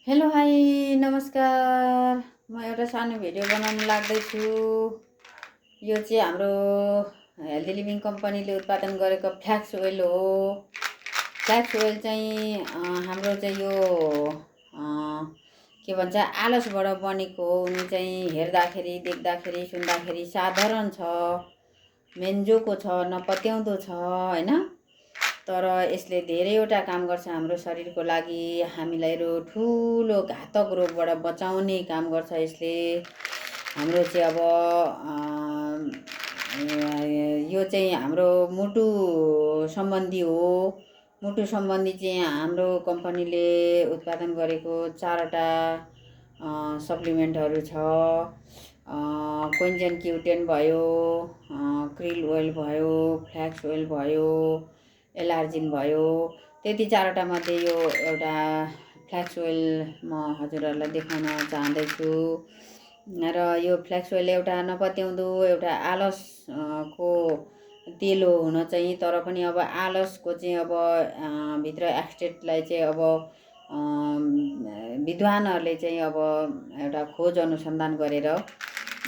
Hello hi नमस्कार। म एउटा सानो भिडियो बनाउन लाग्दैछु। यो चाहिँ हाम्रो हेल्दी लिभिङ कम्पनीले उत्पादन गरेको फ्ल्याक्स ओइल हो। फ्ल्याक्स ओइल चाहिँ हाम्रो चाहिँ यो के भन्छ आलसबाट बनेको हो। उनी चाहिँ हेर्दाखेरि देख्दाखेरि सुन्दाखेरि साधारण छ, मेन्जोको छ, नपत्याउँदो छ हैन। तर यसले धेरैवटा काम गर्छ हाम्रो शरीरको लागि। हामीलाई ठुलो घातक रोगबाट बचाउने काम गर्छ यसले। हाम्रो चाहिँ अब यो चाहिँ हाम्रो मुटु सम्बन्धी हो। मुटु सम्बन्धी चाहिँ हाम्रो कम्पनीले उत्पादन गरेको 4वटा सप्लिमेन्टहरू छ। कोइन्जेन क्युटेन भयो, क्रिल ओइल भयो, फ्ल्याक्स ओइल भयो, एलार्जिन भयो। त्यति 4वटा मध्ये यो एउटा फ्ल्याक्स ओइल म हजुरहरूलाई देखाउन चाहँदैछु। र यो फ्ल्याक्स ओइल एउटा नपत्याउँदो एउटा आलस को तेल हो हुन चाहिँ। तर पनि अब आलसको चाहिँ अब भित्र एक्सट्रेक्टलाई चाहिँ अब विद्वानहरूले चाहिँ अब एउटा खोज अनुसन्धान गरेर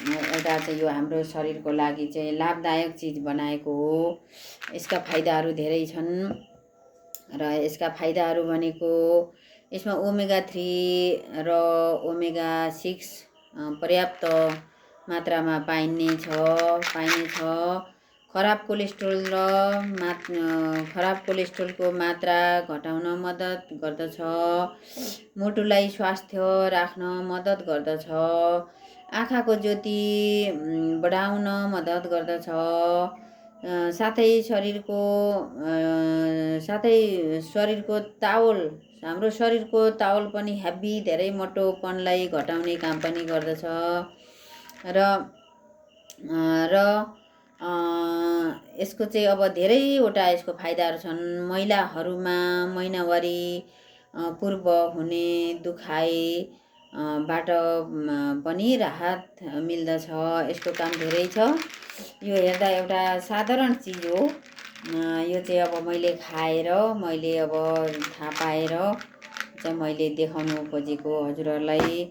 एउटा चाहिँ यो हाम्रो शरीरको लागि चाहिँ लाभदायक चिज बनाएको हो। यसका फाइदाहरू धेरै छन् र यसका फाइदाहरू भनेको यसमा ओमेगा 3 र ओमेगा 6 पर्याप्त मात्रामा पाइनेछ। खराब कोलेस्ट्रोलको मात्रा घटाउन मद्दत गर्दछ। मुटुलाई स्वास्थ्य राख्न मद्दत गर्दछ। आँखाको ज्योति बढाउन मद्दत गर्दछ। साथै शरीरको ताउल, हाम्रो शरीरको ताउल पनि हेभी धेरै मोटोपनलाई घटाउने काम पनि गर्दछ। र यसको चाहिँ अब धेरैवटा यसको फाइदाहरू छन्। महिलाहरूमा महिनावारी पूर्व हुने दुखाइ बाट पनि राहत मिल्दछ। यसको काम धेरै छ। यो हेर्दा एउटा साधारण चिज हो। यो चाहिँ अब मैले खाएर मैले अब थाहा पाएर चाहिँ मैले देखाउनु खोजेको हजुरहरूलाई।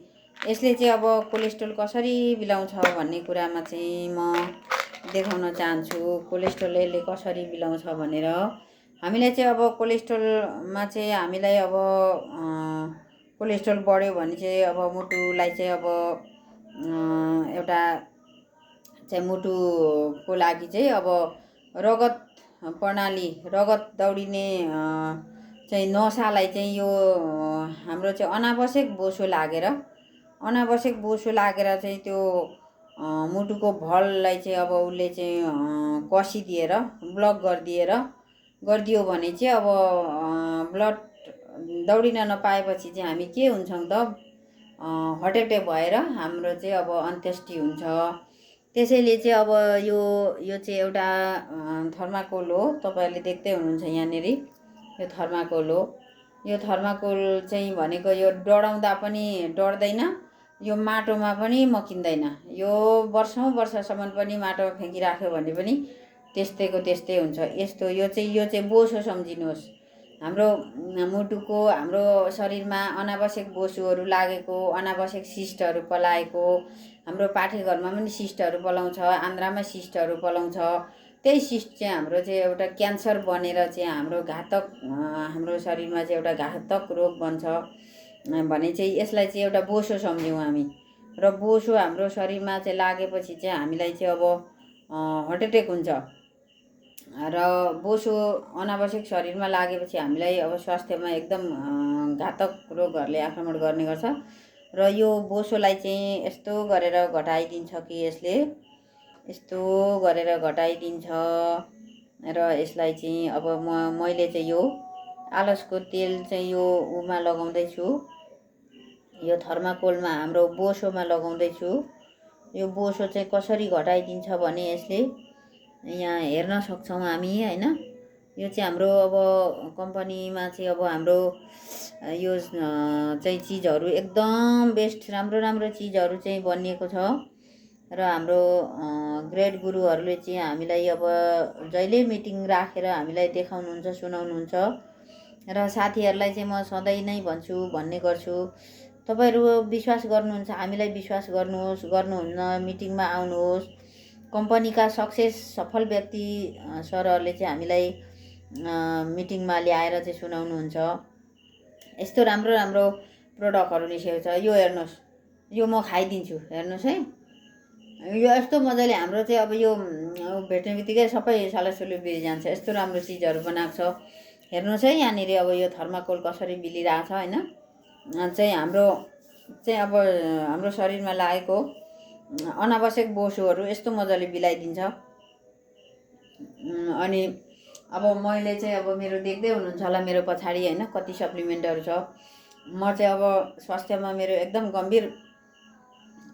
यसले चाहिँ अब कोलेस्ट्रोल कसरी बिलाउँछ भन्ने कुरामा चाहिँ म देखाउन चाहन्छु। कोलेस्ट्रोल यसले कसरी बिलाउँछ भनेर। हामीलाई चाहिँ अब कोलेस्ट्रोलमा चाहिँ हामीलाई अब कोलेस्ट्रोल बढ्यो भने चाहिँ अब मुटुलाई चाहिँ अब एउटा चाहिँ मुटुको लागि चाहिँ अब रगत प्रणाली, रगत दौडिने चाहिँ नसालाई चाहिँ यो हाम्रो चाहिँ अनावश्यक बोसो लागेर चाहिँ त्यो मुटुको भललाई चाहिँ अब उसले चाहिँ कसिदिएर ब्लक गरिदियो भने चाहिँ अब ब्लड दौडिन नपाएपछि चाहिँ हामी के हुन्छौँ त, हार्ट एट्याक भएर हाम्रो चाहिँ अब अन्त्येष्टि हुन्छ। त्यसैले चाहिँ अब यो चाहिँ एउटा थर्माकोल हो। तपाईँहरूले देख्दै हुनुहुन्छ यहाँनिर यो थर्माकोल हो। यो थर्माकोल चाहिँ भनेको यो डढाउँदा पनि डढ्दैन, यो माटोमा पनि मकिँदैन। यो वर्षौँ पनि माटोमा फ्याँकिराख्यो भने पनि त्यस्तैको त्यस्तै हुन्छ। यो चाहिँ बोसो सम्झिनुहोस्। हाम्रो मुटुको, हाम्रो शरीरमा अनावश्यक बोसोहरू लागेको, अनावश्यक सिस्टहरू पलाएको, हाम्रो पाठेघरमा पनि सिस्टहरू पलाउँछ, आन्द्रामा सिस्टहरू पलाउँछ। त्यही सिस्ट चाहिँ हाम्रो चाहिँ एउटा क्यान्सर बनेर चाहिँ हाम्रो शरीरमा चाहिँ एउटा घातक रोग बन्छ भने चाहिँ यसलाई चाहिँ एउटा बोसो सम्झ्यौँ हामी। र बोसो हाम्रो शरीरमा चाहिँ लागेपछि चाहिँ हामीलाई चाहिँ अब हार्ट एट्याक हुन्छ। र बोसो अनावश्यक शरीरमा लागेपछि हामीलाई अब स्वास्थ्यमा एकदम घातक रोगहरूले आक्रमण गर्ने गर्छ। र यो बोसोलाई चाहिँ यस्तो गरेर घटाइदिन्छ कि यसले यस्तो गरेर घटाइदिन्छ। र यसलाई चाहिँ अब मैले चाहिँ यो आलसको तेल चाहिँ यो उमा लगाउँदैछु, यो थर्माकोलमा हाम्रो बोसोमा लगाउँदैछु। यो बोसो चाहिँ कसरी घटाइदिन्छ भने यसले यहाँ हेर्न सक्छौँ हामी हैन। यो चाहिँ हाम्रो अब कम्पनीमा चाहिँ अब हाम्रो यो चाहिँ चिजहरू एकदम बेस्ट राम्रो चिजहरू चाहिँ बनिएको छ। र हाम्रो ग्रेड गुरुहरूले चाहिँ हामीलाई अब जहिले मिटिङ राखेर हामीलाई देखाउनुहुन्छ, सुनाउनुहुन्छ। र साथीहरूलाई चाहिँ म सधैँ नै भन्छु, भन्ने गर्छु, तपाईँहरू विश्वास गर्नुहुन्छ, हामीलाई विश्वास गर्नुहोस्, गर्नुहुन्न मिटिङमा आउनुहोस्। कम्पनीका सफल व्यक्ति सरहरूले चाहिँ हामीलाई मिटिङमा ल्याएर चाहिँ सुनाउनुहुन्छ। यस्तो राम्रो राम्रो प्रोडक्टहरू निस्केको छ, यो हेर्नुहोस्, यो म खाइदिन्छु, हेर्नुहोस् है। यो यस्तो मजाले हाम्रो चाहिँ अब यो भेट्ने बित्तिकै सबै सालासुलु बिरिजान्छ, यस्तो राम्रो चिजहरू बनाएको छ। हेर्नुहोस् है, यहाँनिर अब यो थर्माकोल कसरी बिलिरहेको छ होइन। चाहिँ हाम्रो चाहिँ अब हाम्रो शरीरमा लागेको अनावश्यक बोसोहरू यस्तो मजाले बिलाइदिन्छ। अनि अब मैले चाहिँ अब मेरो देख्दै हुनुहुन्छ होला मेरो पछाडि होइन कति सप्लिमेन्टहरू छ। म चाहिँ अब स्वास्थ्यमा मेरो एकदम गम्भीर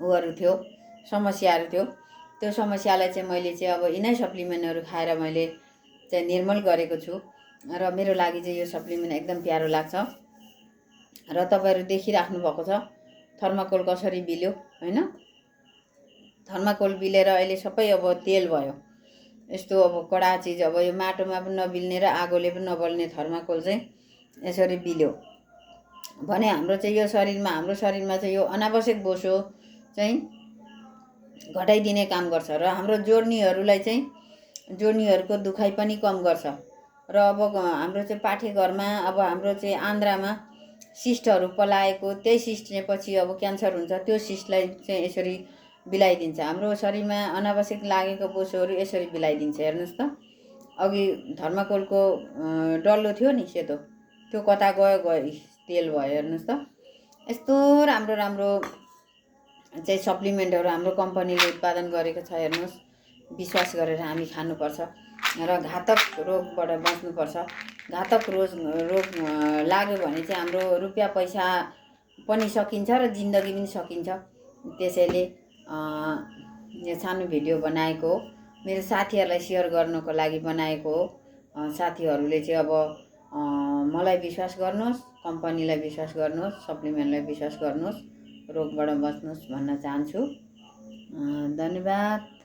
उहरू थियो, समस्याहरू थियो। त्यो समस्यालाई चाहिँ मैले चाहिँ अब यिनै सप्लिमेन्टहरू खाएर मैले चाहिँ निर्मूल गरेको छु। र मेरो लागि चाहिँ यो सप्लिमेन्ट एकदम प्यारो लाग्छ। र तपाईँहरू देखिराख्नु भएको छ थर्माकोल कसरी बिल्यो होइन। थर्माकोल बिलेर अहिले सबै अब तेल भयो। यस्तो अब कडा चिज, अब यो माटोमा पनि नबिल्ने र आगोले पनि नबल्ने थर्माकोल चाहिँ यसरी बिल्यो भने हाम्रो चाहिँ यो हाम्रो शरीरमा चाहिँ यो अनावश्यक बोसो चाहिँ घटाइदिने काम गर्छ। र हाम्रो जोड्नीहरूलाई चाहिँ जोड्नीहरूको दुखाइ पनि कम गर्छ। र अब हाम्रो चाहिँ पाठेघरमा अब हाम्रो चाहिँ आन्द्रामा सिस्टहरू पलाएको, त्यही सिस्ट चाहिँ पछि अब क्यान्सर हुन्छ, त्यो सिस्टलाई चाहिँ यसरी बिलाइदिन्छ। हाम्रो शरीरमा अनावश्यक लागेको बोसोहरू यसरी बिलाइदिन्छ। हेर्नुहोस् त, अघि थर्माकोलको डल्लो थियो नि सेतो, त्यो कता गयो तेल भयो। हेर्नुहोस् त, यस्तो राम्रो राम्रो चाहिँ सप्लिमेन्टहरू हाम्रो कम्पनीले उत्पादन गरेको छ। हेर्नुहोस्, विश्वास गरेर हामी खानुपर्छ र घातक रोगबाट बच्नुपर्छ। घातक रोग लाग्यो भने चाहिँ हाम्रो रुपियाँ पैसा पनि सकिन्छ र जिन्दगी पनि सकिन्छ। त्यसैले यो सानो भिडियो बनाएको हो, मेरो साथीहरूलाई सेयर गर्नको लागि बनाएको हो। साथीहरूले चाहिँ अब मलाई विश्वास गर्नुहोस्, कम्पनीलाई विश्वास गर्नुहोस्, सप्लिमेन्टलाई विश्वास गर्नुहोस्, रोगबाट बच्नुहोस् भन्न चाहन्छु। धन्यवाद।